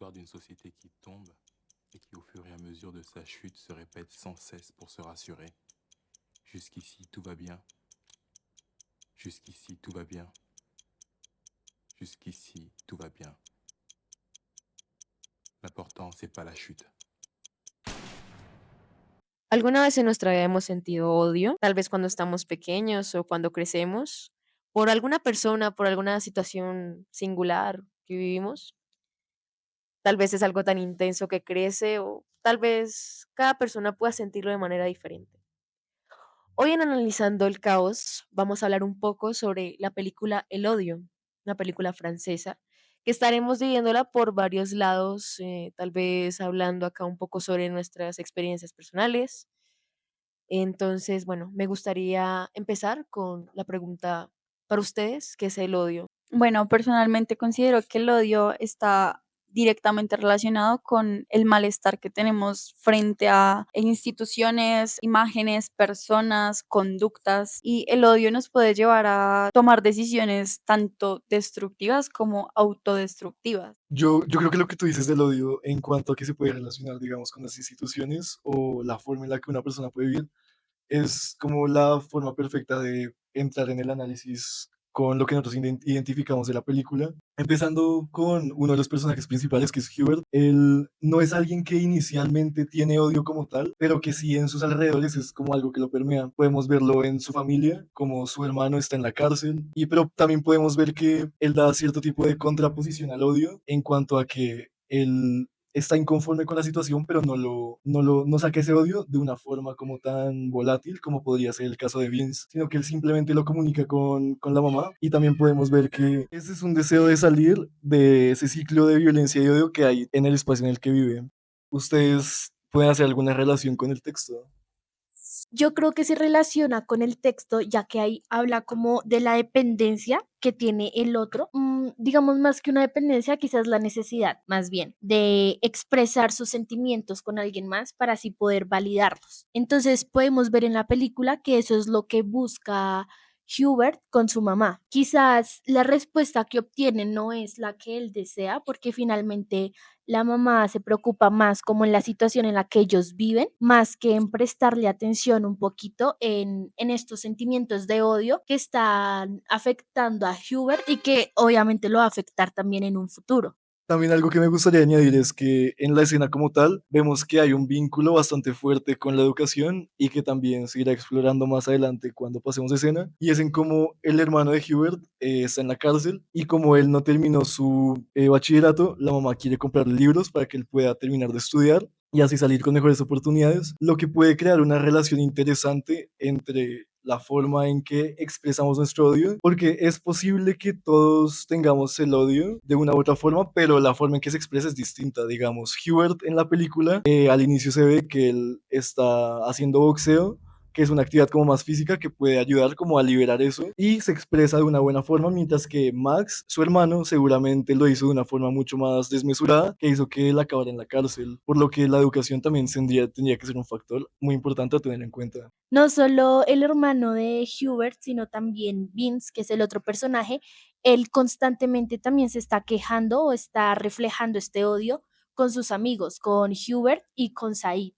l'histoire d'une société qui tombe et qui, au fur et à mesure de sa chute, se répète sans cesse pour se rassurer. Jusqu'ici, tout va bien. Jusqu'ici, tout va bien. Jusqu'ici, tout va bien. L'important, c'est pas la chute. ¿Alguna vez en nuestra vida hemos sentido odio? Tal vez cuando estamos pequeños o cuando crecemos, por alguna persona, por alguna situación singular que vivimos. Tal vez es algo tan intenso que crece o tal vez cada persona pueda sentirlo de manera diferente. Hoy en Analizando el Caos vamos a hablar un poco sobre la película El Odio, una película francesa, que estaremos viviéndola por varios lados, tal vez hablando acá un poco sobre nuestras experiencias personales. Entonces, bueno, me gustaría empezar con la pregunta para ustedes, ¿qué es el odio? Bueno, personalmente considero que el odio está directamente relacionado con el malestar que tenemos frente a instituciones, imágenes, personas, conductas, y el odio nos puede llevar a tomar decisiones tanto destructivas como autodestructivas. Yo creo que lo que tú dices del odio en cuanto a que se puede relacionar, digamos, con las instituciones o la forma en la que una persona puede vivir, es como la forma perfecta de entrar en el análisis con lo que nosotros identificamos de la película. Empezando con uno de los personajes principales, que es Hubert. Él no es alguien que inicialmente tiene odio como tal, pero que sí en sus alrededores es como algo que lo permea. Podemos verlo en su familia, como su hermano está en la cárcel, y pero también podemos ver que él da cierto tipo de contraposición al odio en cuanto a que él está inconforme con la situación, pero no saca ese odio de una forma como tan volátil como podría ser el caso de Vince, sino que él simplemente lo comunica con la mamá. Y también podemos ver que ese es un deseo de salir de ese ciclo de violencia y odio que hay en el espacio en el que vive. ¿Ustedes pueden hacer alguna relación con el texto? Yo creo que se relaciona con el texto, ya que ahí habla como de la dependencia que tiene el otro. Digamos, más que una dependencia, quizás la necesidad, más bien, de expresar sus sentimientos con alguien más para así poder validarlos. Entonces, podemos ver en la película que eso es lo que busca Hubert con su mamá. Quizás la respuesta que obtiene no es la que él desea, porque finalmente la mamá se preocupa más como en la situación en la que ellos viven, más que en prestarle atención un poquito en estos sentimientos de odio que están afectando a Hubert y que obviamente lo va a afectar también en un futuro. También algo que me gustaría añadir es que en la escena como tal vemos que hay un vínculo bastante fuerte con la educación y que también se irá explorando más adelante cuando pasemos de escena, y es en cómo el hermano de Hubert está en la cárcel, y como él no terminó su bachillerato, la mamá quiere comprarle libros para que él pueda terminar de estudiar y así salir con mejores oportunidades, lo que puede crear una relación interesante entre la forma en que expresamos nuestro odio, porque es posible que todos tengamos el odio de una u otra forma, pero la forma en que se expresa es distinta. Digamos, Hubert en la película, al inicio se ve que él está haciendo boxeo, que es una actividad como más física que puede ayudar como a liberar eso, y se expresa de una buena forma, mientras que Max, su hermano, seguramente lo hizo de una forma mucho más desmesurada, que hizo que él acabara en la cárcel, por lo que la educación también tendría que ser un factor muy importante a tener en cuenta. No solo el hermano de Hubert, sino también Vince, que es el otro personaje, él constantemente también se está quejando o está reflejando este odio con sus amigos, con Hubert y con Said.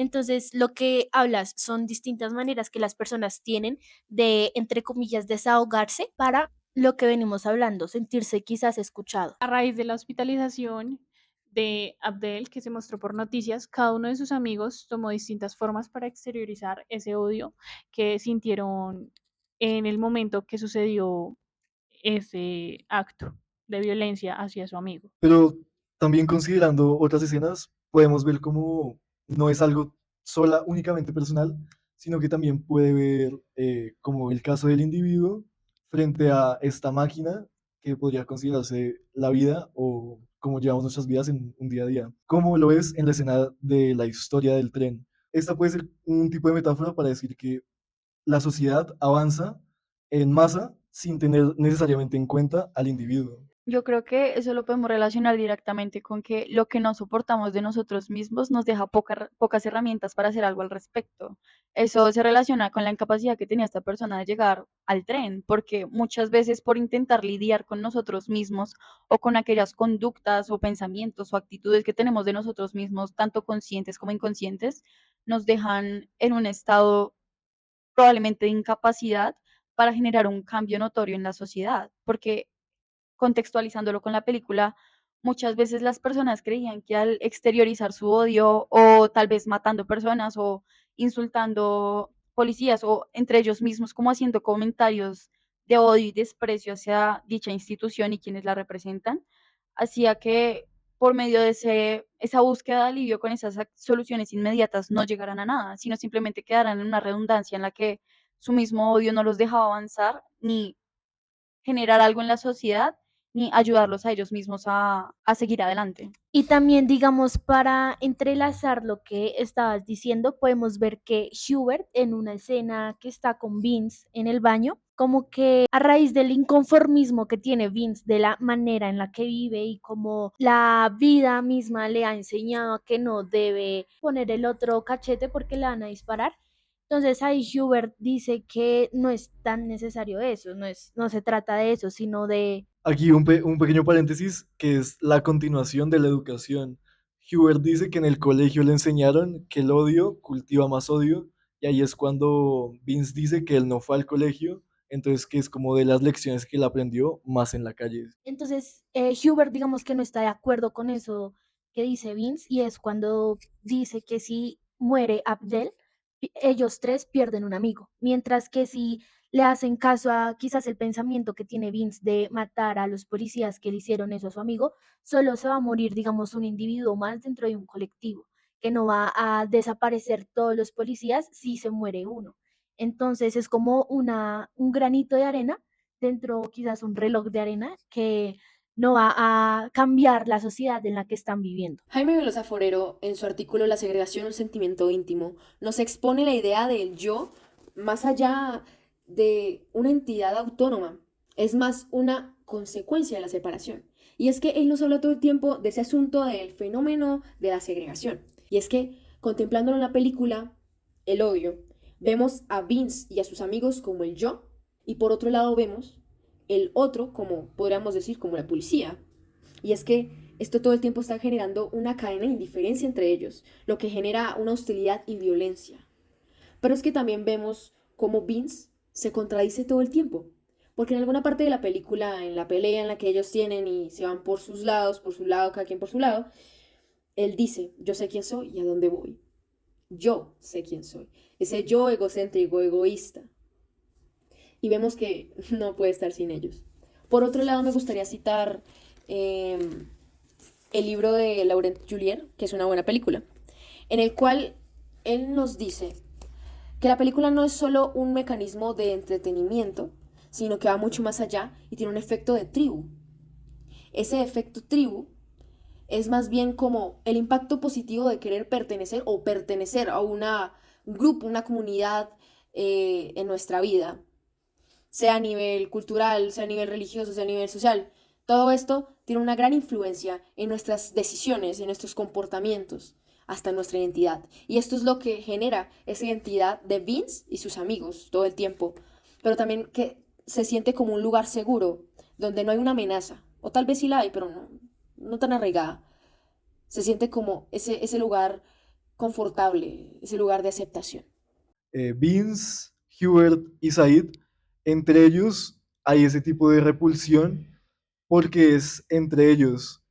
Entonces, lo que hablas son distintas maneras que las personas tienen de, entre comillas, desahogarse para lo que venimos hablando, sentirse quizás escuchado. A raíz de la hospitalización de Abdel, que se mostró por noticias, cada uno de sus amigos tomó distintas formas para exteriorizar ese odio que sintieron en el momento que sucedió ese acto de violencia hacia su amigo. Pero también considerando otras escenas, podemos ver cómo no es algo únicamente personal, sino que también puede ver como el caso del individuo frente a esta máquina que podría considerarse la vida o cómo llevamos nuestras vidas en un día a día. Como lo es en la escena de la historia del tren. Esta puede ser un tipo de metáfora para decir que la sociedad avanza en masa sin tener necesariamente en cuenta al individuo. Yo creo que eso lo podemos relacionar directamente con que lo que no soportamos de nosotros mismos nos deja pocas herramientas para hacer algo al respecto. Eso se relaciona con la incapacidad que tenía esta persona de llegar al tren, porque muchas veces por intentar lidiar con nosotros mismos o con aquellas conductas o pensamientos o actitudes que tenemos de nosotros mismos, tanto conscientes como inconscientes, nos dejan en un estado probablemente de incapacidad para generar un cambio notorio en la sociedad, porque contextualizándolo con la película, muchas veces las personas creían que al exteriorizar su odio o tal vez matando personas o insultando policías o entre ellos mismos como haciendo comentarios de odio y desprecio hacia dicha institución y quienes la representan, hacía que por medio de esa búsqueda de alivio con esas soluciones inmediatas no llegaran a nada, sino simplemente quedaran en una redundancia en la que su mismo odio no los dejaba avanzar ni generar algo en la sociedad ni ayudarlos a ellos mismos a seguir adelante. Y también, digamos, para entrelazar lo que estabas diciendo, podemos ver que Schubert en una escena que está con Vince en el baño, como que a raíz del inconformismo que tiene Vince de la manera en la que vive y como la vida misma le ha enseñado a que no debe poner el otro cachete porque le van a disparar. Entonces ahí Schubert dice que no es tan necesario eso, no se trata de eso, sino de... Aquí un pequeño paréntesis que es la continuación de la educación. Hubert dice que en el colegio le enseñaron que el odio cultiva más odio y ahí es cuando Vince dice que él no fue al colegio, entonces que es como de las lecciones que él aprendió más en la calle. Entonces, Hubert, digamos que no está de acuerdo con eso que dice Vince, y es cuando dice que si muere Abdel, ellos tres pierden un amigo, mientras que si le hacen caso a quizás el pensamiento que tiene Vince de matar a los policías que le hicieron eso a su amigo, solo se va a morir, digamos, un individuo más dentro de un colectivo, que no va a desaparecer todos los policías si se muere uno. Entonces es como un granito de arena dentro, quizás un reloj de arena que no va a cambiar la sociedad en la que están viviendo. Jaime Velosa Forero, en su artículo La segregación, un sentimiento íntimo, nos expone la idea del yo más allá de una entidad autónoma. Es más una consecuencia de la separación. Y es que él nos habla todo el tiempo de ese asunto del fenómeno de la segregación. Y es que, contemplándolo en la película, el odio, vemos a Vince y a sus amigos como el yo, y por otro lado vemos el otro como, podríamos decir, como la policía. Y es que esto todo el tiempo está generando una cadena de indiferencia entre ellos, lo que genera una hostilidad y violencia. Pero es que también vemos cómo Vince se contradice todo el tiempo, porque en alguna parte de la película, en la pelea en la que ellos tienen y se van por sus lados, por su lado, cada quien por su lado, él dice, yo sé quién soy y a dónde voy. Yo sé quién soy. Ese yo egocéntrico, egoísta. Y vemos que no puede estar sin ellos. Por otro lado, me gustaría citar eh, el libro de Laurent Julier, que es una buena película, en el cual él nos dice que la película no es solo un mecanismo de entretenimiento, sino que va mucho más allá y tiene un efecto de tribu. Ese efecto tribu es más bien como el impacto positivo de querer pertenecer o pertenecer a un grupo, una comunidad en nuestra vida, sea a nivel cultural, sea a nivel religioso, sea a nivel social. Todo esto tiene una gran influencia en nuestras decisiones, en nuestros comportamientos, hasta en nuestra identidad. Y esto es lo que genera esa identidad de Vince y sus amigos todo el tiempo. Pero también que se siente como un lugar seguro, donde no hay una amenaza. O tal vez sí la hay, pero no tan arraigada. Se siente como ese lugar confortable, ese lugar de aceptación. Vince, Hubert y Said, entre ellos hay ese tipo de repulsión porque es entre ellos.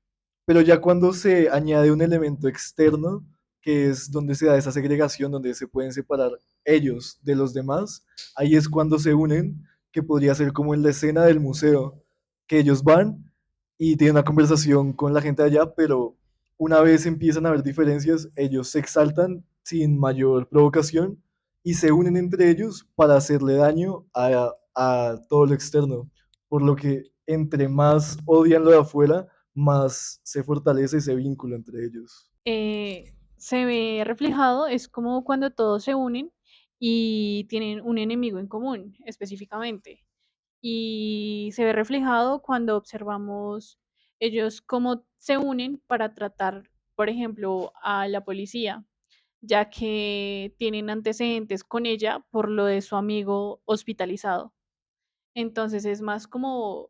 Pero ya cuando se añade un elemento externo, que es donde se da esa segregación, donde se pueden separar ellos de los demás, ahí es cuando se unen, que podría ser como en la escena del museo, que ellos van y tienen una conversación con la gente allá, pero una vez empiezan a haber diferencias, ellos se exaltan sin mayor provocación y se unen entre ellos para hacerle daño a todo lo externo, por lo que entre más odian lo de afuera, más se fortalece ese vínculo entre ellos. Se ve reflejado, es como cuando todos se unen y tienen un enemigo en común específicamente. y se ve reflejado cuando observamos ellos cómo se unen para tratar, por ejemplo, a la policía, ya que tienen antecedentes con ella por lo de su amigo hospitalizado. Entonces es más como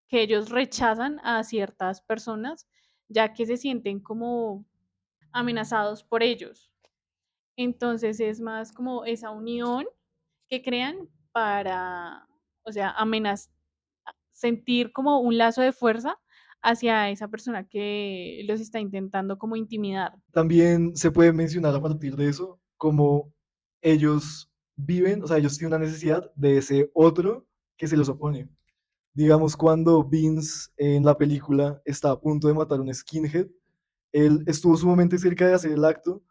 que ellos rechazan a ciertas personas, ya que se sienten como amenazados por ellos. Entonces es más como esa unión que crean para, o sea, sentir como un lazo de fuerza hacia esa persona que los está intentando como intimidar. También se puede mencionar a partir de eso como ellos viven, o sea, ellos tienen una necesidad de ese otro que se los opone. Digamos, cuando Vince en la película está a punto de matar a un skinhead, él estuvo sumamente cerca de hacer el acto,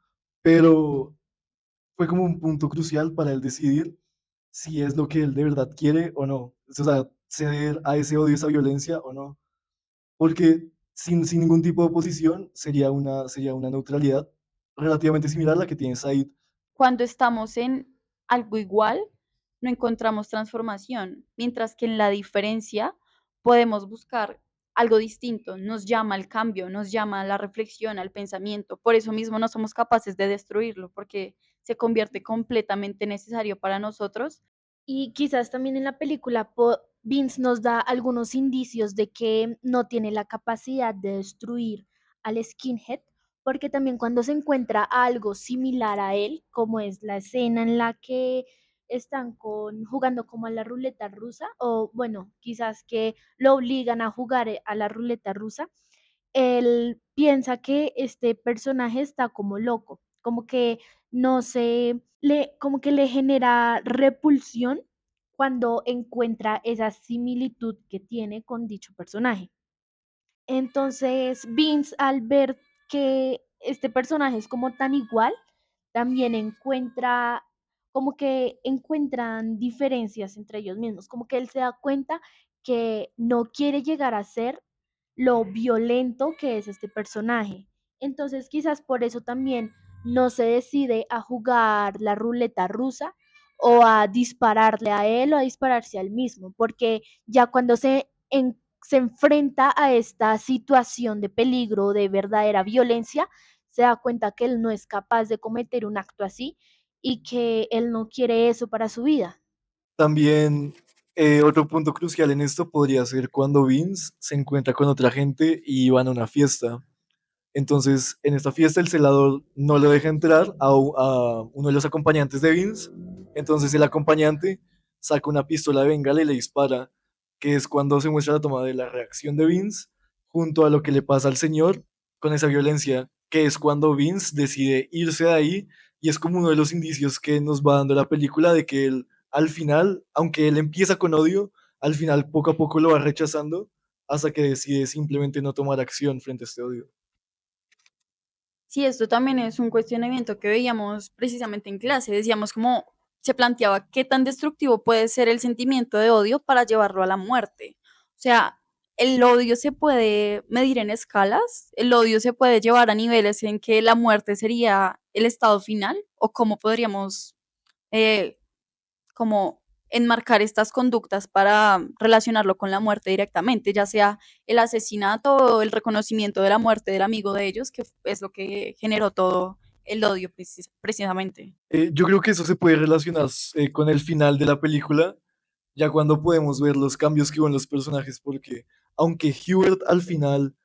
pero fue como un punto crucial para él decidir si es lo que él de verdad quiere o no. O sea, ceder a ese odio, esa violencia o no. Porque sin ningún tipo de oposición sería una neutralidad relativamente similar a la que tiene Said. Cuando estamos en algo igual, no encontramos transformación, mientras que en la diferencia podemos buscar algo distinto, nos llama al cambio, nos llama a la reflexión, al pensamiento. Por eso mismo no somos capaces de destruirlo, porque se convierte completamente necesario para nosotros. Y quizás también en la película Vince nos da algunos indicios de que no tiene la capacidad de destruir al skinhead, porque también cuando se encuentra algo similar a él, como es la escena en la que están jugando como a la ruleta rusa, o bueno, quizás que lo obligan a jugar a la ruleta rusa, él piensa que este personaje está como loco, como que no sé, como que le genera repulsión cuando encuentra esa similitud que tiene con dicho personaje. Entonces, Vince, al ver que este personaje es como tan igual, también encuentra, como que encuentran diferencias entre ellos mismos, como que él se da cuenta que no quiere llegar a ser lo violento que es este personaje. Entonces, quizás por eso también no se decide a jugar la ruleta rusa o a dispararle a él o a dispararse al mismo, porque ya cuando se enfrenta a esta situación de peligro, de verdadera violencia, se da cuenta que él no es capaz de cometer un acto así y que él no quiere eso para su vida. También otro punto crucial en esto podría ser cuando Vince se encuentra con otra gente y van a una fiesta. Entonces, en esta fiesta el celador no le deja entrar a uno de los acompañantes de Vince. Entonces el acompañante saca una pistola de bengala y le dispara, que es cuando se muestra la toma de la reacción de Vince junto a lo que le pasa al señor con esa violencia, que es cuando Vince decide irse de ahí y es como uno de los indicios que nos va dando la película de que él, al final, aunque él empieza con odio, al final poco a poco lo va rechazando hasta que decide simplemente no tomar acción frente a este odio. Sí, esto también es un cuestionamiento que veíamos precisamente en clase. Decíamos cómo se planteaba qué tan destructivo puede ser el sentimiento de odio para llevarlo a la muerte. O sea, el odio se puede medir en escalas, el odio se puede llevar a niveles en que la muerte sería el estado final, o cómo podríamos eh, como enmarcar estas conductas para relacionarlo con la muerte directamente, ya sea el asesinato o el reconocimiento de la muerte del amigo de ellos, que es lo que generó todo el odio precisamente. Yo creo que eso se puede relacionar con el final de la película, ya cuando podemos ver los cambios que hubo en los personajes, porque aunque Hubert al final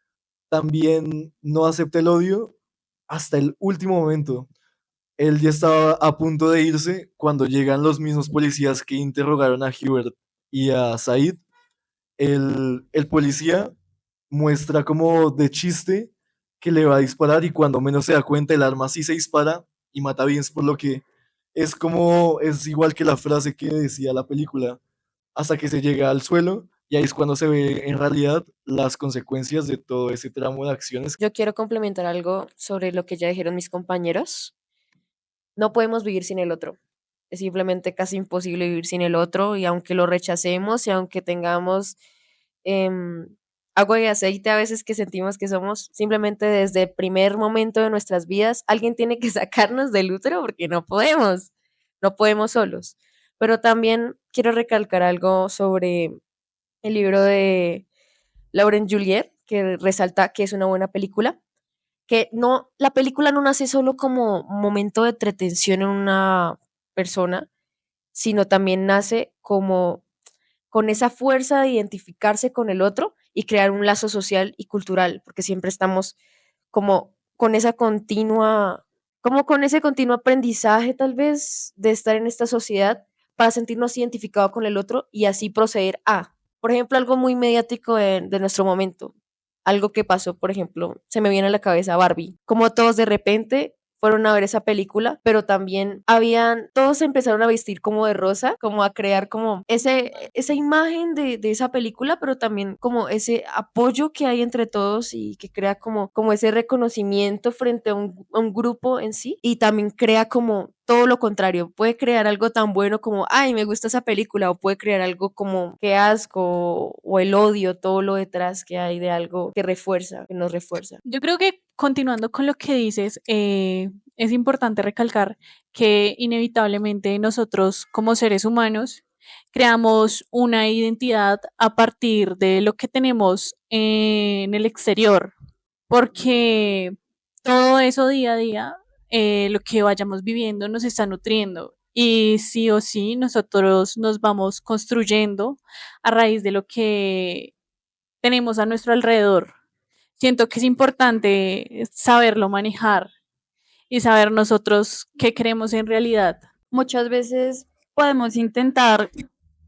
también no acepta el odio, hasta el último momento, él ya estaba a punto de irse cuando llegan los mismos policías que interrogaron a Hubert y a Said. El policía muestra como de chiste que le va a disparar y cuando menos se da cuenta el arma sí se dispara y mata a Vince, por lo que es igual que la frase que decía la película, hasta que se llega al suelo y ahí es cuando se ve en realidad las consecuencias de todo ese tramo de acciones. Yo quiero complementar algo sobre lo que ya dijeron mis compañeros. No podemos vivir sin el otro. Es simplemente casi imposible vivir sin el otro y aunque lo rechacemos y aunque tengamos em, agua y aceite a veces que sentimos que somos, simplemente desde el primer momento de nuestras vidas, alguien tiene que sacarnos del útero porque no podemos solos. Pero también quiero recalcar algo sobre el libro de Lauren Juliet, que resalta que es una buena película, que no, la película no nace solo como un momento de entretención en una persona, sino también nace como con esa fuerza de identificarse con el otro y crear un lazo social y cultural, porque siempre estamos como con esa continua, como con ese continuo aprendizaje tal vez de estar en esta sociedad para sentirnos identificados con el otro y así proceder a, por ejemplo, algo muy mediático de nuestro momento, algo que pasó, por ejemplo, se me viene a la cabeza Barbie, como todos de repente fueron a ver esa película, pero también todos se empezaron a vestir como de rosa, como a crear como esa imagen de esa película, pero también como ese apoyo que hay entre todos y que crea como ese reconocimiento frente a un grupo en sí y también crea como todo lo contrario, puede crear algo tan bueno como, ay, me gusta esa película, o puede crear algo como, qué asco, o el odio, todo lo detrás que hay de algo que refuerza, que nos refuerza. Yo creo que continuando con lo que dices, es importante recalcar que inevitablemente nosotros como seres humanos creamos una identidad a partir de lo que tenemos en el exterior, porque todo eso día a día, lo que vayamos viviendo nos está nutriendo y sí o sí nosotros nos vamos construyendo a raíz de lo que tenemos a nuestro alrededor. Siento que es importante saberlo manejar y saber nosotros qué queremos en realidad. Muchas veces podemos intentar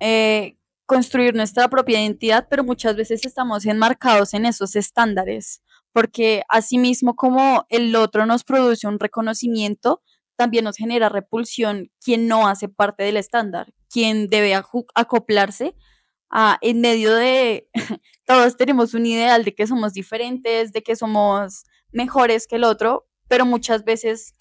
eh, construir nuestra propia identidad, pero muchas veces estamos enmarcados en esos estándares, porque asimismo como el otro nos produce un reconocimiento, también nos genera repulsión quien no hace parte del estándar, quien debe acoplarse en medio de, todos tenemos un ideal de que somos diferentes, de que somos mejores que el otro, pero muchas veces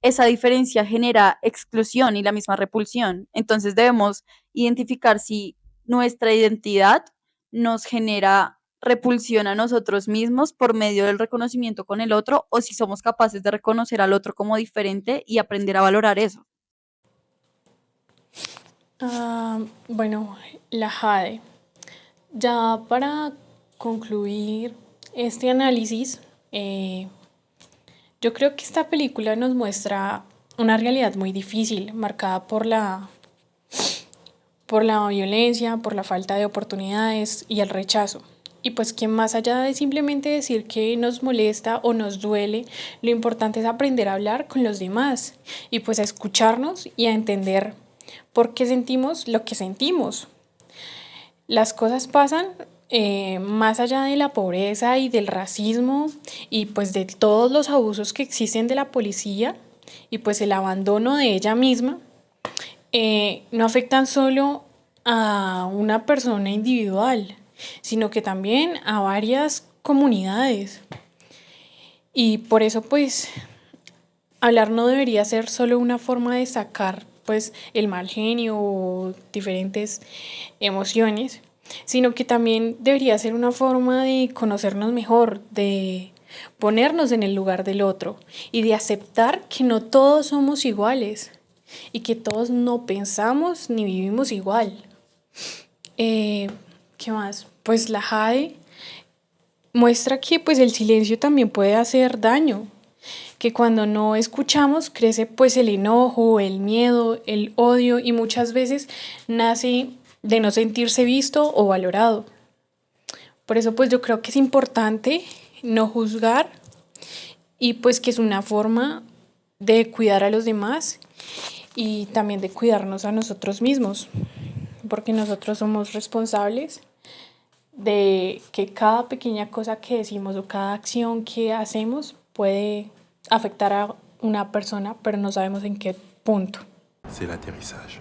esa diferencia genera exclusión y la misma repulsión. Entonces debemos identificar si nuestra identidad nos genera repulsión a nosotros mismos por medio del reconocimiento con el otro o si somos capaces de reconocer al otro como diferente y aprender a valorar eso. Bueno, la Jade. Ya para concluir este análisis, yo creo que esta película nos muestra una realidad muy difícil, marcada por la violencia, por la falta de oportunidades y el rechazo. Y pues que más allá de simplemente decir que nos molesta o nos duele, lo importante es aprender a hablar con los demás y pues a escucharnos y a entender por qué sentimos lo que sentimos. Las cosas pasan más allá de la pobreza y del racismo y pues de todos los abusos que existen de la policía y pues el abandono de ella misma, no afectan solo a una persona individual, sino que también a varias comunidades. Y por eso pues hablar no debería ser solo una forma de sacar pues el mal genio o diferentes emociones, sino que también debería ser una forma de conocernos mejor, de ponernos en el lugar del otro y de aceptar que no todos somos iguales y que todos no pensamos ni vivimos igual. ¿Qué más? Pues la Jade muestra que pues el silencio también puede hacer daño, que cuando no escuchamos crece pues el enojo, el miedo, el odio y muchas veces nace de no sentirse visto o valorado. Por eso pues yo creo que es importante no juzgar y pues que es una forma de cuidar a los demás y también de cuidarnos a nosotros mismos, porque nosotros somos responsables de que cada pequeña cosa que decimos o cada acción que hacemos puede afectar a una persona, pero no sabemos en qué punto. C'est l'atterrissage.